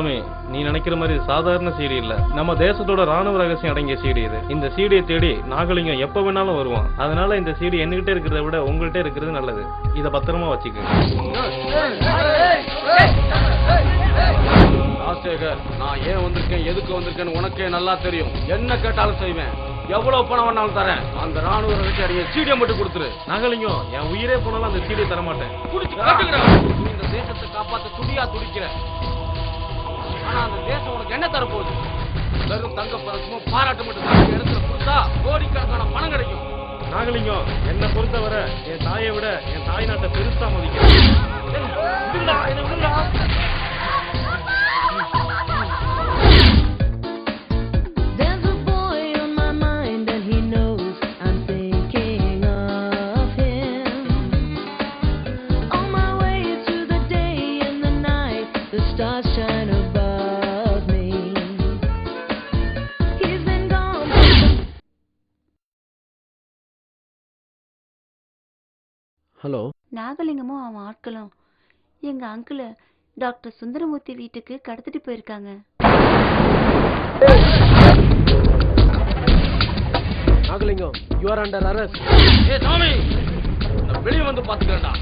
சாமி, நீ நினைக்கிற மாதிரி சாதாரண சீடி இல்ல. நம்ம தேசத்தோட ராணுவ ரகசியம் அடங்கிய சீடி இது. இந்த சீடியை தேடி நாகலிங்கம் எப்ப வேணாலும் வருவான். அதனால இந்த சீடி என்கிட்ட இருக்கிறத விட உங்கள்கிட்ட இருக்கிறது நல்லது. இத பத்திரமா வச்சுக்க. ராஜசேகர், நான் ஏன் வந்திருக்கேன், எதுக்கு வந்திருக்கேன்னு உனக்கே நல்லா தெரியும். என்ன கேட்டாலும் செய்வேன். எவ்வளவு பணம் வேணாலும் தரேன். அந்த ராணுவ ரகசிய அடங்கிய சீடியை மட்டும் கொடுத்துரு. நாகலிங்கம், என் உயிரே போனாலும் அந்த சீடியை தரமாட்டேன். இந்த தேசத்தை காப்பாத்த துடியா துடிக்கிற. ஆனா அந்த தேசம் உனக்கு என்ன தரப்போகுது? வெறும் தங்க பதக்கமும் பாராட்டு மட்டும் தான். இடத்துல கொடுத்தா கோடிக்கணக்கான பணம் கிடைக்கும். நாகலிங்கம், என்னை பொறுத்தவரை என் தாயை விட என் தாய் நாட்டை பெருசா மதிக்கிறேன். ஹலோ. நாகலிங்கமும் அவன் ஆட்களும் எங்க அங்கிள டாக்டர் சுந்தரமூர்த்தி வீட்டுக்கு கடத்திட்டு போயிருக்காங்க. Nagalingam, you are under arrest. ஏய் சாமி, வெளிய வந்து பாத்துக்கடா.